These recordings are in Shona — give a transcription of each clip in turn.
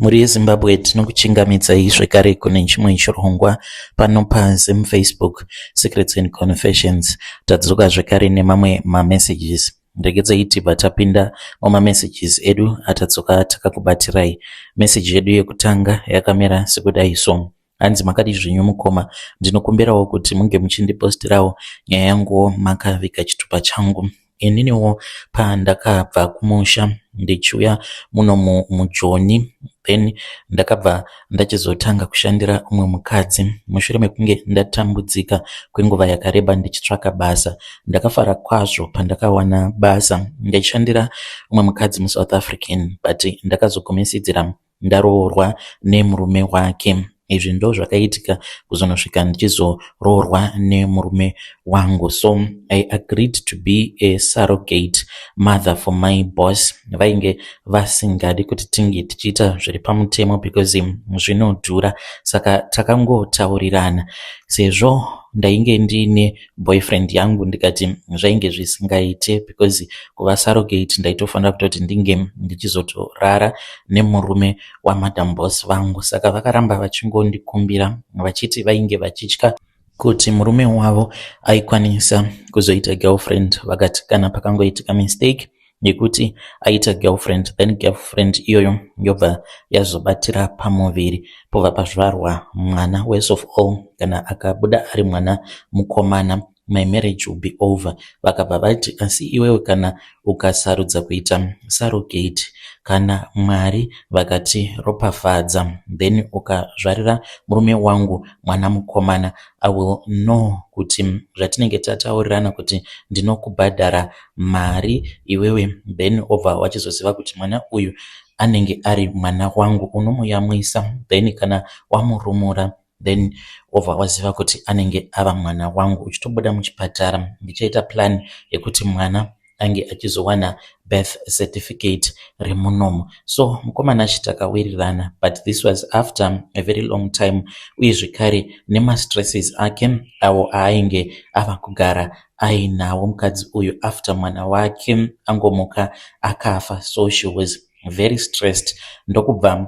Muri yeZimbabwe tinokuchingamidzai zvekare kune chimwe chirongwa pano paZim Facebook Secrets and Confessions. Tadzoka zvekare nemamwe mamessages. Ndegedzai tibva tapinda mumamessages edu atadzoka takakubatirai. Message yedu yekutanga yakamera sekudai so. Hanzi makadi zvinyu mukoma, ndinokumbirawo kuti munge muchindipostirawo nyaya yanguwo makavika chitupa changu. Ininiwo pandakabva kumusha ndichiuya muno muJoni, then ndakabva ndachizotanga kushandira umwe mukadzi. Mushure mekunge ndatambudzika kwenguva yakareba ndichitsvaka basa, ndakafara kwazvo pandakawana basa ndichishandira umwe mukadzi muSouth African, but ndakazogumisidzira ndaroorwa nemurume wake. Izvi ndo zvakaitika kuzonosvika ndichizoroorwa nemurume wangu. So I agreed to be a surrogate mother for my boss. Vainge vasingadi kuti tinge tichiita zviri pamutemo because zvinodhura, saka takangotaurirana. Sezvo ndainge ndine boyfriend yangu ndikati zvainge zvisingaite because kuva surrogate ndaitofanira kutoti ndinge ndichizotorara nemurume wamadam boss vangu. Saka vakaramba vachingondikumbira vachiti vainge vachitya kuti murume wavo aikwanisa kuzoita girlfriend. Vakati kana pakangoitika mistake yekuti aita girlfriend, then girlfriend iyoyo yobva yazobatira pamuviri pobva pazvarwa mwana. Worst of all, kana akabuda ari mwana mukomana, my marriage will be over. Vakabva vati asi iwewe kana ukasarudza kuita surrogate, kana Mwari vakati ropafadza, then ukazvarira murume wangu mwana mukomana, I will know kuti zvatinenge tataurirana kuti ndinokubhadhara mari iwewe, then obva wachizoziva kuti mwana uyu anenge ari mwana wangu, unomuyamwisa, then kana wamurumura, then obva waziva kuti anenge ava mwana wangu. Uchitobuda muchipatara ndichaita plan yekuti mwana ange achizowana birth certificate remunomo. So mukomana achitakawirirana, but this was after a very long time. Uye zvekare nema stresses ake awo ainge ava kugara ainawo mukadzi uyu after mwana wake angomuka akafa. So she was very stressed. Ndokubva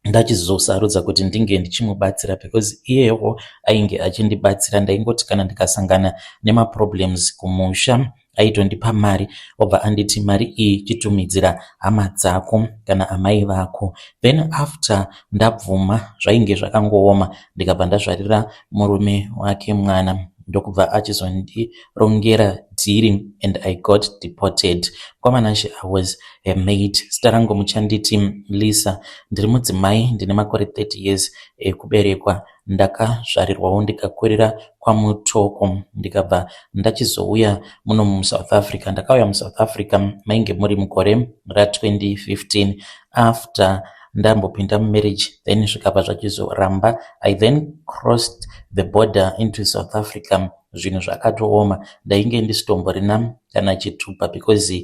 ndachizosarudza kuti ndinge ndichimubatsira because iyewo ainge achindibatsira. Ndaingoti kana ndikasangana nema problems kumusha aitondipa mari, obva anditi mari iyi chitumidzira hama dzako kana amai vako. Then after ndabvuma zvainge zvakangooma, ndikabva ndazvarira murume wake mwana, ndokubva achizondirongera dhiri and I got deported. Kwamanashi I was a maid. Zita rangu muchanditi Lisa. Ndiri mudzimai ndine makore 30 years ekuberekwa. Ndakazvarirwawo ndikakurira kwaMutoko, ndikabva ndachizouya muno muSouth Africa. Ndakauya muSouth Africa mainge muri mukore ra2015 after ndambopinda mumarriage, then zvikabva zvachizoramba. I then crossed the border into South Africa. Zvinhu zvakatooma, ndainge ndisitomborina kana chitupa because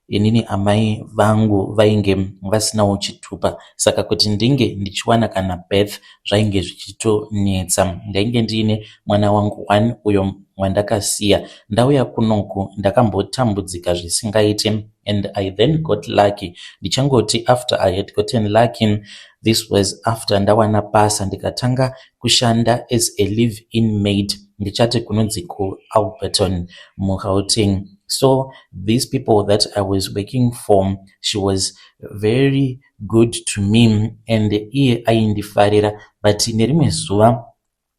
inini amai vangu vainge vasinawo chitupa, saka kuti ndinge ndichiwana kana birth zvainge zvichitonetsa. Ndainge ndiine mwana wangu 1 uyo wandakasiya. Ndauya kunoku ndakambotambudzika zvisingaite and I then got lucky. Ndichangoti after I had gotten lucky, this was after ndawana basa ndikatanga kushanda as a live-in maid. Ndichati kunonzi kuAlberton muGauteng. So these people that I was working for, she was very good to me and iye aindifarira. But nerimwe zuva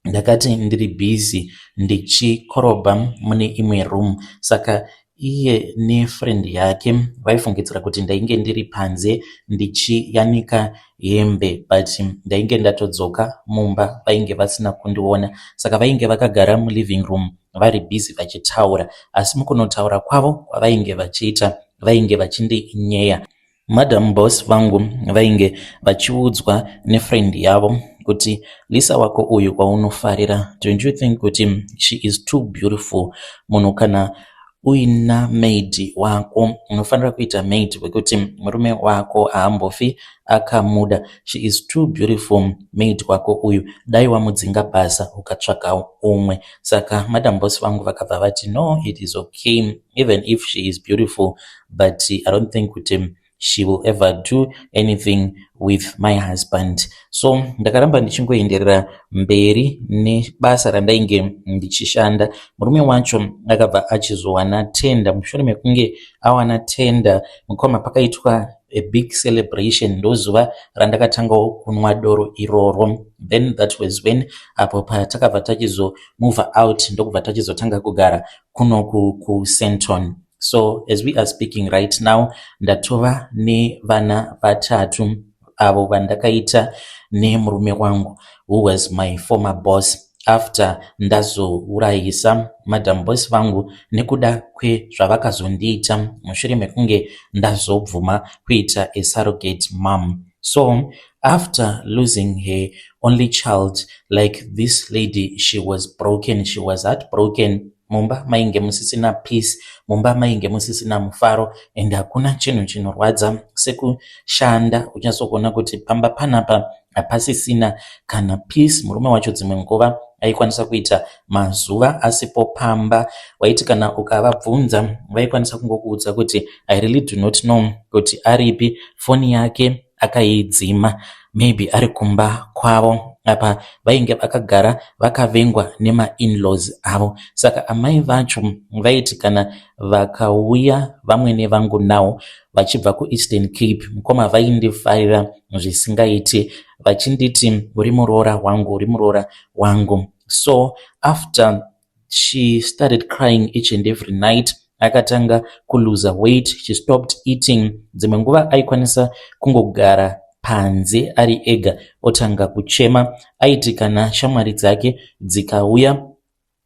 ndakati ndiri busy ndichikorobha mune imwe room, saka iye nefriend yake vaifungidzira kuti ndainge ndiri panze ndichiyanika hembe, but ndainge ndatodzoka mumba. Vainge vasina kundiona, saka vainge vakagara muliving room vari busy vachitaura, asi mukunotaura kwavo kwavainge vachiita vainge vachindinyeya. Madam boss vangu vainge vachiudzwa nefriend yavo kuti Lisa wako uyu waunofarira, don't you think kuti she is too beautiful? Munhu kana uina maid wako unofanira kuita maid wekuti murume wako haambofi akamuda. She is too beautiful, maid wako uyu dai wamudzinga basa ukatsvaka umwe. Saka madam boss vangu vakabva vati no, it is okay even if she is beautiful, but I don't think kuti she will ever do anything with my husband. So ndakaramba ndichingoenderera mberi nebasa randainge ndichishanda. Murume wacho akabva achizowana tenda. Mushure mekunge awana tenda, mukoma pakaitwa a big celebration. Ndozuva randakatangawo kunwa doro iroro. Then that was when apo patakabva tachizo move out ndokubva tachizotanga kugara kuno ku Senton. So as we are speaking right now, ndatova nevana vatatu avo vandakaita nemurume wangu, who was my former boss, after ndazourayisa madam boss vangu nekuda kwezvavakazondiita mushure mekunge ndazobvuma kuita a surrogate mom. So after losing her only child, like this lady, she was broken, she was heartbroken. Mumba mainge musisina peace, mumba mainge musisina mufaro, and hakuna chinhu chinorwadza sekushanda uchazogona kuti pamba panapa hapasisina kana peace. Murume wacho dzimwe nguva aikwanisa kuita mazuva asipo pamba, waiti kana ukavabvunza vaikwanisa kungokuudza kuti I really do not know kuti aripi, foni yake akaidzima, maybe ari kumba kwavo. Apa vainge vakagara vakavengwa nema-in-laws avo. Saka amai vacho vaiti kana vakauya vamwe nevangu navo vachibva kuEastern Cape, mukoma vaindifarira zvisingaiti vachinditi uri muroora wangu, uri muroora wangu. So after she started crying each and every night, akatanga kuluza weight, she stopped eating. Dzimwe nguva aikwanisa kungogara panze ari ega otanga kuchema. Aiti kana shamwari dzake dzikauya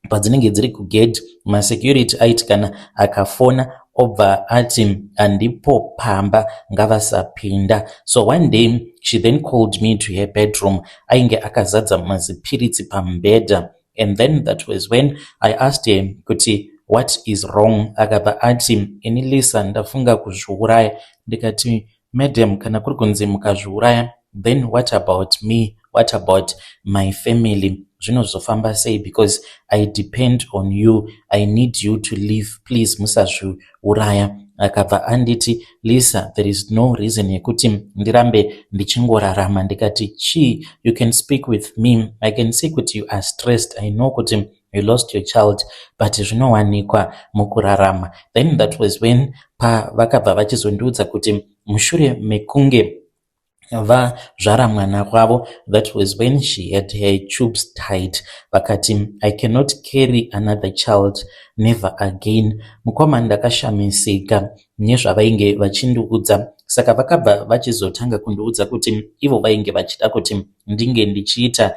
padzinenge dziri kugate, masecurity aiti kana akafona obva ati andipo pamba ngavasapinda. So one day she then called me to her bedroom. Ainge akazadza mazipiritsi pambedha, and then that was when I asked her kuti what is wrong. Akabva ati ini Lisa ndafunga kuzviuraya. Ndikati madam, kana kuri kunzi mukazviuraya, then what about me, what about my family? Zvinozofamba sei, because I depend on you, I need you to live, please musazviuraya. Akabva anditi Lisa, there is no reason yekuti ndirambe ndichingorarama. Ndikati chi, you can speak with me, I can see kuti you are stressed, I know kuti you lost your child, but zvinowanikwa mukurarama. Then that was when vakabva vachizondiudza kuti mushure mekunge vazvara mwana wavo, that was when she had her tubes tied. Vakati I cannot carry another child, never again. Mukoma ndakashamisika nezvavainge vachindiudza. Saka vakabva vachizotanga kundiudza kuti ivo vainge vachida kuti ndinge ndichiita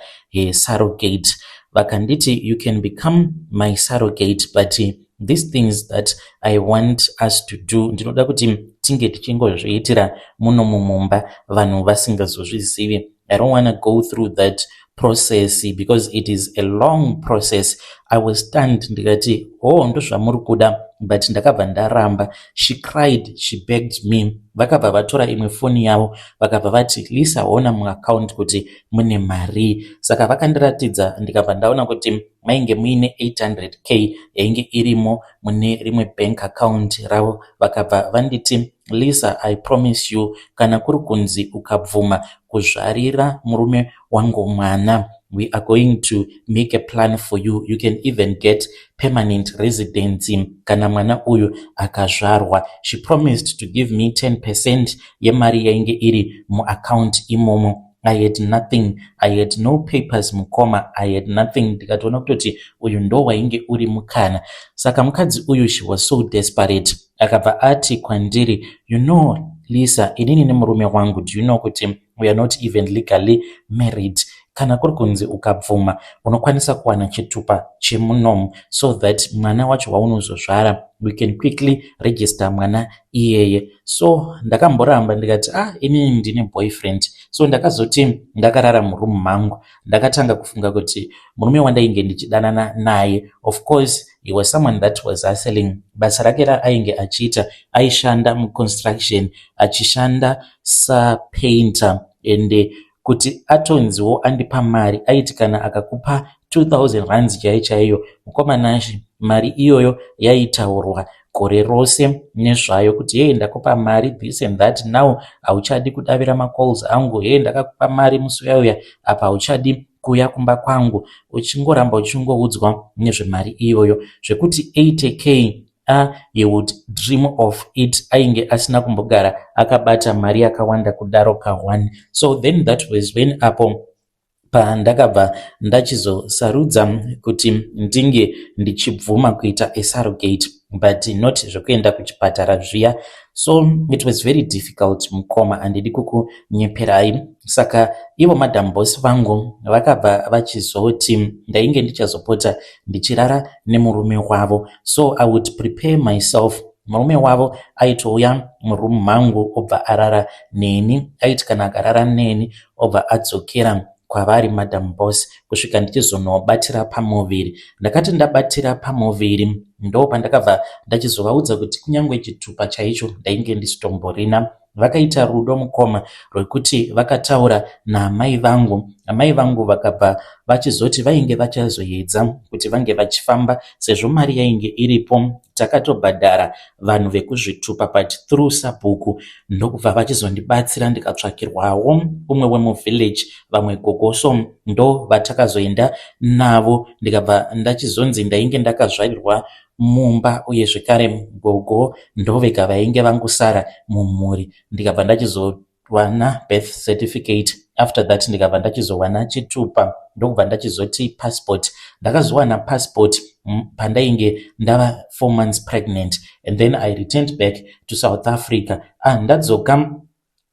surrogate. Vakanditi you can become my surrogate, but these things that I want us to do, ndinoda kuti tinge tichingozviitira muno mumumba vanhu vasingazozvizivi. I don't want to go through that process because it is a long process. I was stunned. Ndikati ndo zvamuri kuda, but ndakabva ndaramba. She cried, she begged me. Vakabva vatora imwe foni yavo vakabva vati Lisa, ona muaccount kuti mune mari. Saka vakandiratidza, ndikabva ndaona kuti mainge muine 800k yainge irimo mune rimwe bank account ravo. Vakabva vanditi Lisa, I promise you, kana kuri kunzi ukabvuma kuzvarira murume wangu mwana, we are going to make a plan for you. You can even get permanent residency kana mwana uyu akazvarwa. She promised to give me 10% yemari yainge iri mu account imomo. I had nothing, I had no papers mukoma, I had nothing. Ndikatoona kutoti uyu ndo wainge uri mukana. Saka mukadzi uyu, she was so desperate. Akabva ati kwandiri, you know Lisa, inini nemurume wangu, do you know kuti we are not even legally married. Kana kuri kunzi ukabvuma unokwanisa kuwana chitupa chemunomu, so that mwana wacho waunozozvara we can quickly register mwana iyeye. So ndakamboramba ndikati inini ndine boyfriend. So ndakazoti ndakarara murumu mangu ndakatanga kufunga kuti murume wandainge ndichidanana naye, of course he was someone that was hustling. Basa rake ainge achiita, aishanda muconstruction, achishanda sapainter, and kuti atonziwo andipa mari aiti kana akakupa 2000 rands chaiyo mukoma nashi, mari iyoyo yaitaurwa gore rose nezvayo kuti hey, ndakupa mari this and that, now hauchadi kudavira macalls angu, hey, ndakakupa mari musi uyauya apa hauchadi kuuya kumba kwangu, uchingoramba uchingoudzwa nezvemari iyoyo zvekuti 80k he would dream of it ainge asina kumbogara akabata mari yakawanda kudaro ka1. So then that was when apo pandakabva ndachizosarudza kuti ndinge ndichibvuma kuita surrogate, but not zvekuenda kuchipatara zviya. So it was very difficult mukoma, handidi kukunyeperai. Saka ivo madam boss vangu vakabva vachizoti ndainge ndichazopota ndichirara nemurume wavo, so I would prepare myself. Murume wavo aitouya murumu mangu obva arara neni, aiti kana akarara neni obva adzokera kwavari madam boss kusvika ndichizonobatira pamuviri. Ndakati ndabatira pamuviri ndo pandakabva ndachizovaudza kuti kunyange chitupa chaicho ndainge ndisitomborina. Vakaita rudo mukoma rwekuti vakataura naamai vangu. Amai vangu vakabva vachizoti vainge vachazoedza kuti vange vachifamba, sezvo mari yainge iripo takatobhadhara vanhu vekuzvitupa but through sabhuku ndokubva vachizondibatsira ndikatsvakirwawo umwe wemuvillage, vamwe gogoso ndo vatakazoenda navo. Ndikabva ndachizonzi ndainge ndakazvarirwa mumba uye zvekare gogo ndovega vainge vangusara mumhuri. Ndikabva ndachizowana birth certificate, after that ndikabva ndachizowana chitupa, ndokubva ndachizoti passport. Ndakazowana passport pandainge ndava 4 months pregnant, and then I returned back to South Africa. Ndadzoka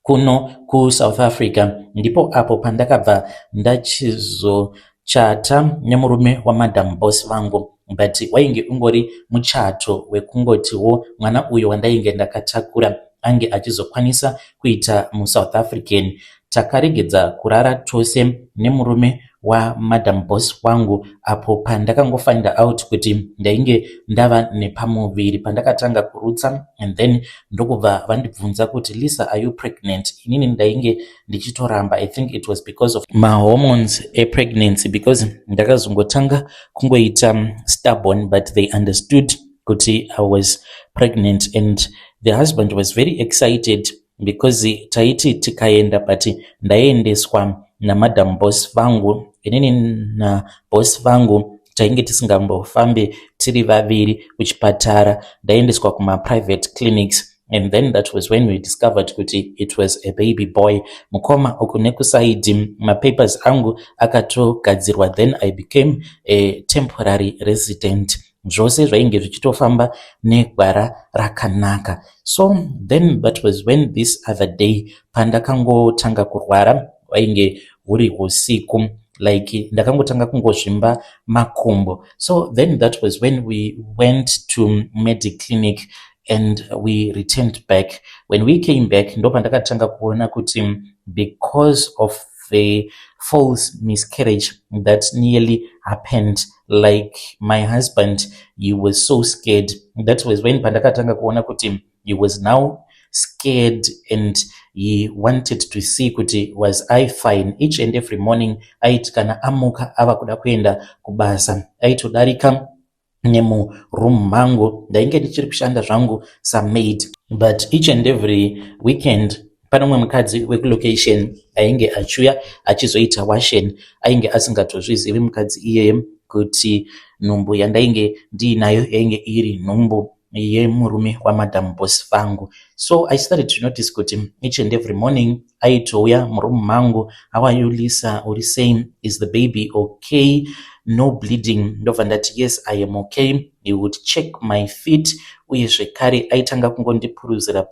kuno kuSouth Africa ndipo apo pandakabva ndachizochata nemurume wamadam boss vangu, but wainge ungori muchato wekungotiwo mwana uyo wandainge ndakatakura ange achizokwanisa kuita muSouth African. Takaregedza kurara tose nemurume wamadam boss wangu apo pandakangofind out kuti ndainge ndava nepamuviri pandakatanga kurutsa, and then ndokubva vandibvunza kuti Lisa, are you pregnant? Inini ndainge ndichitoramba. I think it was because of my hormones pregnancy, because ndakazongotanga kungoita stubborn, but they understood kuti I was pregnant, and the husband was very excited because taiti tikaenda, but ndaendeswa namadam boss vangu. Inini na boss vangu tainge tisingambofambe tiri vaviri kuchipatara, ndaendeswa kuma private clinics, and then that was when we discovered kuti it was a baby boy. Mukoma uku nekusaidi mapapers angu akatogadzirwa, then I became a temporary resident. Zvose zvainge zvichitofamba negwara rakanaka. So then that was when this other day pandakangotanga kurwara, wainge huri usiku, like ndakangotanga kungozvimba makumbo. So then that was when we went to Mediclinic and we returned back. When we came back ndo pandakatanga kuona kuti because of the false miscarriage that nearly happened, like my husband, he was so scared. That was when pandakatanga kuona kuti he was now scared and he wanted to see kuti was I fine. Each and every morning aiti kana amuka ava kuda kuenda kubasa aitodarika nemu room mangu, ndainge ndichiri kushanda zvangu samaid, but each and every weekend pane mumwe mukadzi wekulocation ainge achiuya achizoita washing. Ainge asingatozvizivi mukadzi iyeye kuti nhumbu yandainge ndiinayo yainge iri nhumbu yemurume wamadam boss vangu. So I started to notice kuti each and every morning aitouya murumu mangu, how are you Lisa, uri saying, is the baby okay, no bleeding? Ndobva ndati yes, I am okay. He would check my feet, uye zvekare aitanga kungondipuruzira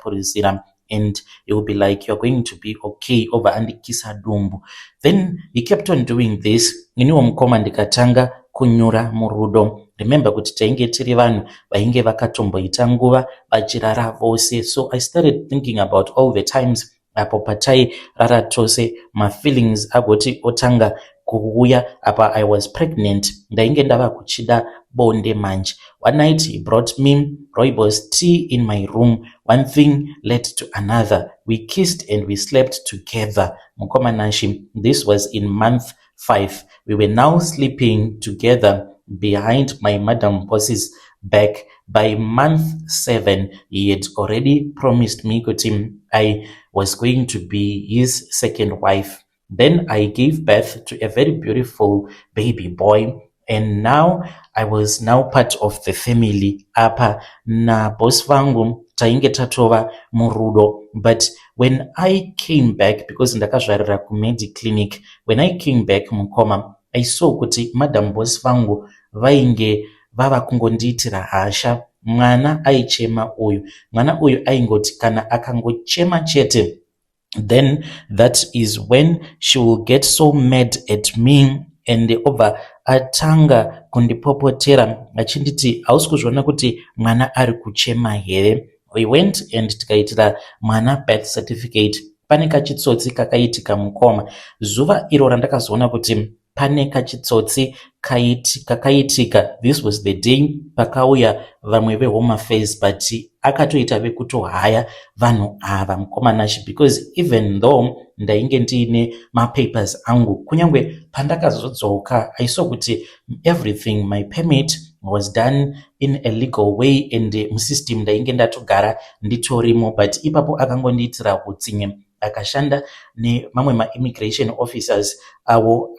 and he will be like, you're going to be okay, over andikisa dumbu. Then he kept on doing this. Iniwo mukoma ndikatanga kunyura murudo. Remember kuti tainge tiri vanhu vainge vakatomboita nguva vachirara vose. So I started thinking about all the times apo patai rara tose, my feelings agoti otanga kuuya apa I was pregnant, ndainge ndava kuchida bonde manje. One night he brought me rooibos tea in my room. One thing led to another. We kissed and we slept together. Mukoma nashi, this was in month 5. We were now sleeping together behind my madam boss's back, by month 7 he had already promised me kuti I was going to be his second wife. Then I gave birth to a very beautiful baby boy, and now I was now part of the family. Apa na boss vangu tainge tatova murudo. But when I came back, because ndakazvarira kumedi clinic, when I came back mukoma, I saw kuti madam boss vangu vainge vava kungondiitira hasha. Mwana aichema uyu, mwana uyu aingoti kana akangochema chete, then that is when she will get so mad at me and over atanga kundipopotera achinditi hausi kuzviona kuti mwana ari kuchema here. We went and tikaitira mwana birth certificate. Pane kachitsotsi kakaitika mukoma. Zuva iro randakazoona kuti pane kachitsotsi kakaitika. This was the day pakauya vamwe veHome Affairs, but akatoita vekutohaya vanhu ava mukomanashi, because even though ndainge ndiine mapapers angu, kunyangwe pandakazodzoka I saw kuti everything, my permit was done in a legal way and musystem ndainge ndatogara nditorimo, but ipapo akangondiitira utsinye akashanda nemamwe ma-immigration officers avo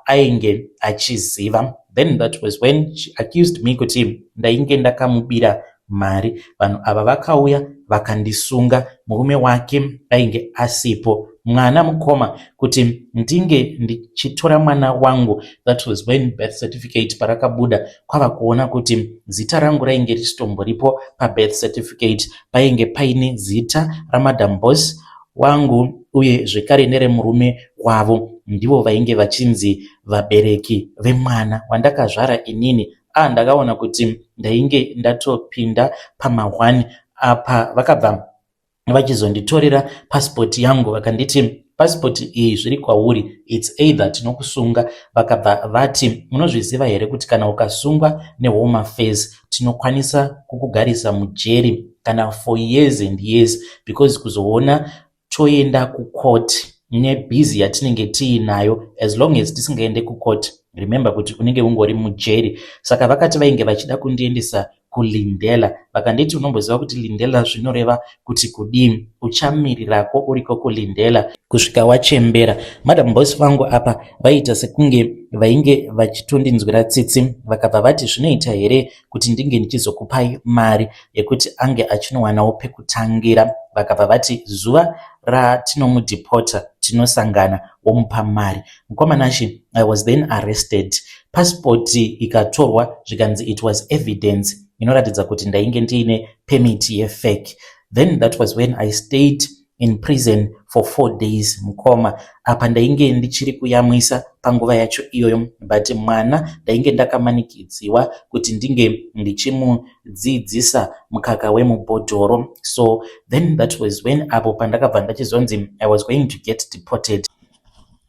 ainge achiziva. Then that was when she accused me kuti ndainge ndakamubira mari. Vanhu ava vakauya vakandisunga, murume wake ainge asipo, mwana mukoma, kuti ndinge ndichitora mwana wangu. That was when birth certificate parakabuda kwava kuona kuti zita rangu rainge richitomboripo pabirth certificate, painge paine zita ramadam boss wangu uye zvekare neremurume wavo, ndivo vainge vachinzi vabereki vemwana wandakazvara inini. Ndakaona kuti ndainge ndatopinda pama1 apa vakabva vachizonditorera passport yangu, vakanditi passport iyi zviri kwauri, it's either tinokusunga. Vakabva vati unozviziva here kuti kana ukasungwa neHome Affairs tinokwanisa kukugarisa mujeri kana for years and years, because kuzoona toenda kucourt nebhizi yatinenge tiinayo, as long as tisingaende kucourt, remember kuti unenge ungori mujeri. Saka vakati vainge vachida kundiendesa kuLindela, vakanditi unomboziva kuti Lindela zvinoreva kuti kudii, uchamirirako uriko kuLindela kusvika wachembera. Madam boss vangu apa vaita sekunge vainge vachitondinzwira tsitsi, vakabva vati zvinoita here kuti ndinge ndichizokupai mari yekuti ange achinowanawo pekutangira. Vakabva vati zuva ratinomudipota tinosangana womupa mari. Mukomanashi, I was then arrested. Passport ikatorwa zvikanzi it was evidence inoratidza kuti ndainge ndiine permit yefake. Then that was when I stayed in prison for 4 days mukoma. Apa ndainge ndichiri kuyamwisa panguva yacho iyoyo, but mwana ndainge ndakamanikidziwa kuti ndinge ndichimudzidzisa mukaka wemubhodhoro. So then that was when apo pandakabva ndachizonzi I was going to get deported.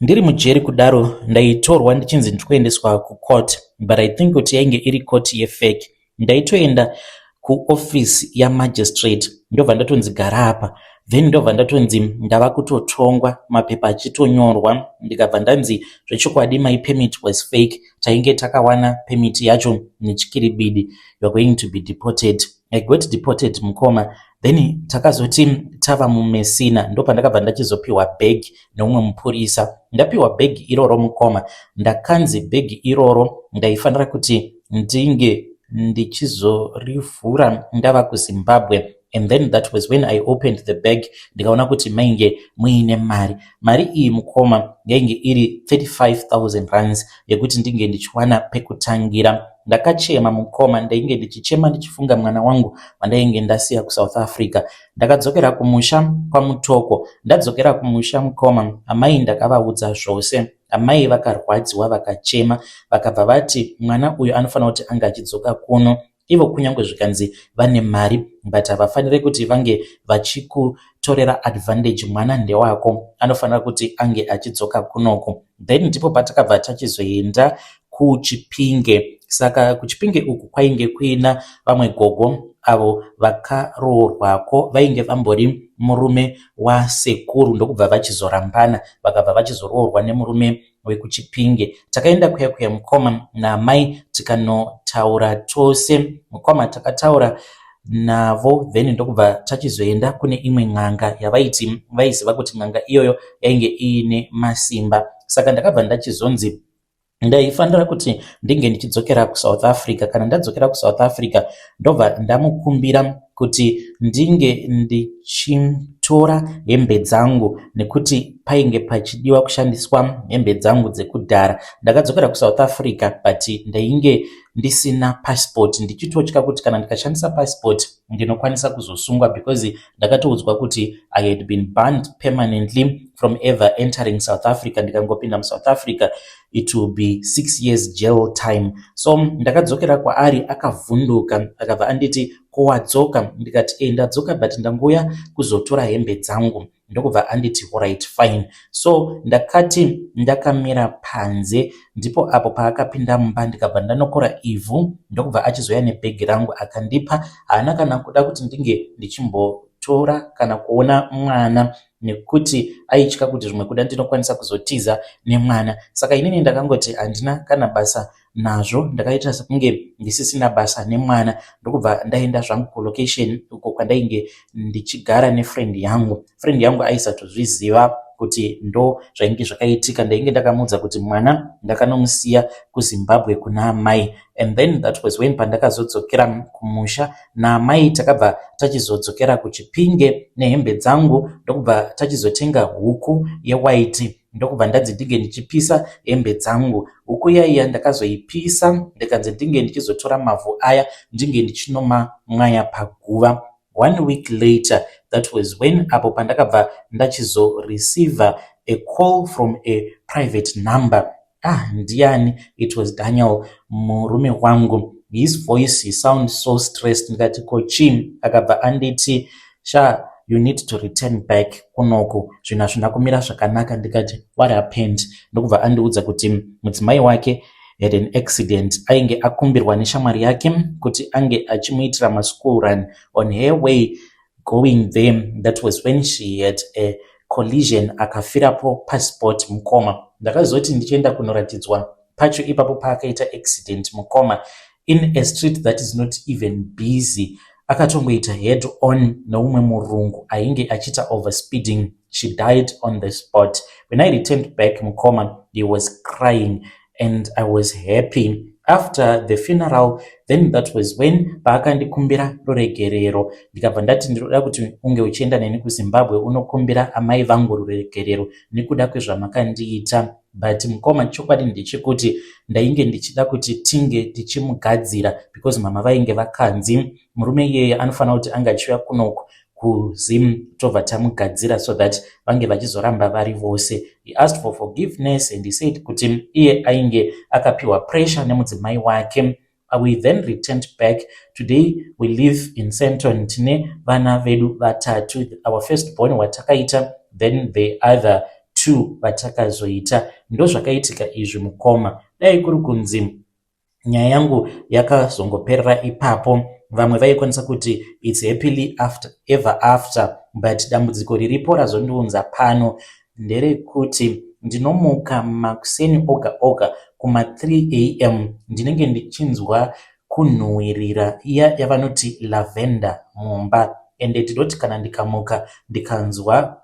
Ndiri mujeri kudaro ndaitorwa ndichinzi ndikuendeswa kucourt, but I think kuti yainge iri court yefake. Ndaitoenda kuoffice yamagistrate, ndobva ndatonzi gara apa. Then ndobva ndatonzi ndava kutotongwa, mapepa achitonyorwa, ndikabva ndanzi zvechokwadi my permit was fake, tainge takawana permit yacho nechikiribidi, you are going to be deported. I got deported mukoma. Then takazoti tava mumesina, ndo pandakabva ndachizopiwa bag neumwe mupurisa. Ndapiwa bag iroro mukoma, ndakanzi bag iroro ndaifanira kuti ndinge ndichizorivhura ndava kuZimbabwe. And then that was when I opened the bag, ndikaona kuti mainge muine mari. Mari iyi mukoma yainge iri 35,000 rands yekuti ndinge ndichiwana pekutangira. Ndakachema mukoma, ndainge ndichichema ndichifunga mwana wangu wandainge ndasiya kuSouth Africa. Ndakadzokera kumusha kwaMutoko. Ndadzokera kumusha mukoma, amai ndakavaudza zvose. Amai vakarwadziwa vakachema, vakabva vati mwana uyu anofanira kuti anga achidzoka kuno. Ivo kunyangwe zvikanzi vane mari, but havafaniri kuti vange vachikutorera advantage. Mwana ndewako, anofanira kuti ange achidzoka kunoko. Then ndipo patakabva tachizoenda kuChipinge. Saka kuChipinge uku kwainge kuina vamwe gogo avo vakaroorwako vainge vambori murume wasekuru ndokubva vachizorambana vakabva vachizoroorwa nemurume wekuChipinge. Takaenda kuya mukoma namai tikanotaura tose. Mukoma takataura navo then ndokubva tachizoenda kune imwe n'anga yavaiti vaiziva kuti n'anga iyoyo yainge iine masimba. Saka ndakabva ndachizonzi ndaifanira kuti ndinge ndichidzokera kuSouth Africa. Kana ndadzokera kuSouth Africa ndobva ndamukumbira kuti ndinge ndichitora hembe dzangu nekuti painge pachidiwa kushandiswa hembe dzangu dzekudhara. Ndakadzokera kuSouth Africa but ndainge ndisina passport, ndichitotya kuti kana ndikashandisa passport ndinokwanisa kuzosungwa because ndakatoudzwa kuti I had been banned permanently from ever entering South Africa. Ndikangopinda muSouth Africa it will be 6 years jail time. So ndakadzokera kwaari akavhunduka akabva anditi kowadzoka. Ndikati ndadzoka but ndangouya kuzotora hembe dzangu. Ndokubva anditi alright fine. So ndakati ndakamira panze ndipo apo paakapinda mumba ndikabva ndanokora ivhu ndokubva achizoya nebhegi rangu akandipa. Haana kana kuda kuti ndinge ndichimbotora kana kuona mwana nekuti aitya kuti zvimwe kuda ndinokwanisa kuzotiza nemwana. Saka inini ndakangoti handina kana basa nazvo, ndakaita sekunge ndisisina basa nemwana. Ndokubva ndaenda zvangu kulocation uko kwandainge ndichigara nefriend yangu. Friend yangu aisatozviziva kuti ndo zvainge zvakaitika. Ndainge ndakamuudza kuti mwana ndakanomusiya kuZimbabwe kuna mai. And then that was when pandakazodzokera kumusha namai takabva tachizodzokera kuChipinge nehembe dzangu ndokubva tachizotenga huku yewhite. Ndokubva ndadzi ndinge ndichipisa hembe dzangu. Huku yaiya ndakazoipisa ndikanzi ndinge ndichizotora mavhu aya ndinge ndichinomamwaya paguva. 1 week later, that was when apo pandakabva ndachizoreceive a call from a private number. Ndiani? It was Daniel, murume wangu. His voice, he sounds so stressed. Ndikati kochi, akabva anditi you need to return back kunoku, zvinhu hazvina kumira zvakanaka. Ndikati what happened? Ndokubva andiudza kuti mudzimai wake had an accident. Ainge akumbirwa neshamwari yake kuti ange achimuitira maschool run. On her way going there, that was when she had a collision, akafirapo passport mukoma. Ndakazoti ndichienda kunoratidzwa pacho ipapo paakaita accident mukoma in a street that is not even busy. Akatongoita head on noumwe murungu ainge achita overspeeding. She died on the spot. When I returned back mukoma, he was crying and I was happy. After the funeral, then that was when paakandikumbira ruregerero. Ndikabva ndati ndinoda kuti unge uchienda neni kuZimbabwe unokumbira amai vangu ruregerero nekuda kwezvamakandiita. But mukoma chokwadi ndechekuti ndainge ndichida kuti tinge tichimugadzira because mama vainge vakanzi murume iyeye anofanira kuti anga achiuya kunoku kuZim tobva tamugadzira so that vange vachizoramba vari vose. He asked for forgiveness and he said kuti iye ainge akapiwa pressure nemudzimai wake. We then returned back. Today we live in Sandton. Tine vana vedu vatatu. Our first born watakaita, then the other 2 vatakazoita. Ndo zvakaitika izvi mukoma. Dai kuri kunzi nyaya yangu yakazongoperera ipapo, vamwe vaikwanisa kuti it's happily ever after, but dambudziko riripo razondiunza pano nderekuti ndinomuka makuseni oga kuma 3 am ndinenge ndichinzwa kunhuhwirira iya yavanoti lavender mumba. Ende ndinoti kana ndikamuka ndikanzwa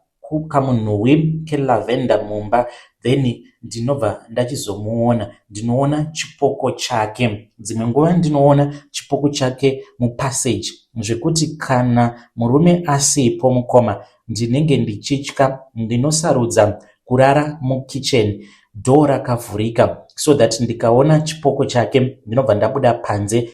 kamunhuhwi kelavender mumba, then ndinobva ndachizomuona. Ndinoona chipoko chake, dzimwe nguva ndinoona chipoko chake mupassage, zvekuti kana murume asipo mukoma ndinenge ndichitya. Ndinosarudza kurara mukitchen, door rakavhurika, so that ndikaona chipoko chake ndinobva ndabuda panze.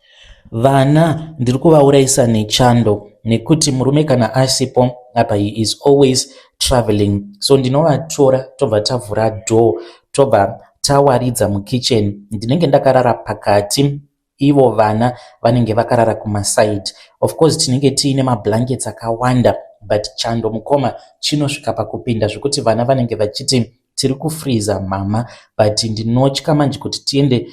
Vana ndiri kuvaurayisa nechando nekuti murume kana asipo apa he is always traveling. So ndinovatora tobva tavhura door, tobva tawaridza mukitchen. Ndinenge ndakarara pakati, ivo vana vanenge vakarara kumaside. Of course tinenge tiine mablankets akawanda, but chando mukoma chinosvika pakupinda zvekuti vana vanenge vachiti tiri kufreeza mama, but ndinotya manje kuti tiende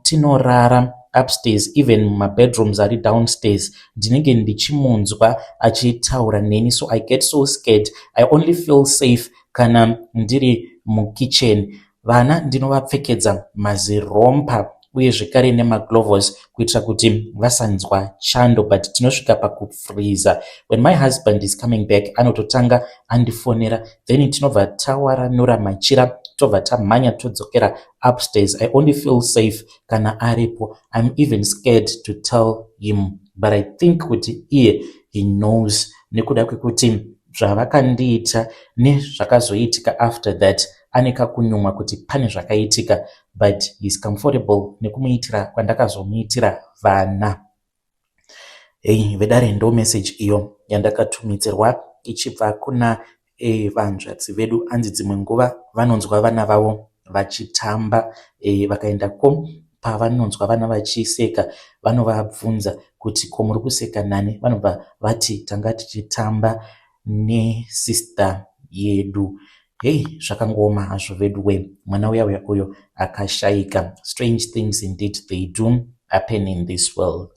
tinorara upstairs, even mabedrooms ari downstairs. Ndinenge ndichimunzwa achitaura neni, so I get so scared. I only feel safe kana ndiri mukitchen. Vana ndinovapfekedza mazirompa uye zvekare nemaglovos kuitira kuti vasanzwa chando, but tinosvika pakufreezer. When my husband is coming back, anototanga andifonera, then tinobva tawaranura machira tobva tamhanya todzokera upstairs. I only feel safe kana aripo. I'm even scared to tell him, but I think kuti iye he knows, nekuda kwekuti zvavakandiita nezvakazoitika after that aneka kunyumwa kuti pane zvakaitika, but he's comfortable nekumuitira kwandakazomuitira vana. Hey, vedare ndo message iyo yandakatumidzirwa ichibva kuna vanzvadzi vedu. Anzi dzimwe nguva vanonzwa vana vavo vachitamba, vakaendako pavanonzwa vana vachiseka vanovabvunza kuti ko muri kuseka nani? Vanobva vati tanga tichitamba nesister yedu. Hey, zvakangoma hazvo vedu we, mwana uya uyo akashaika. Strange things indeed they do happen in this world.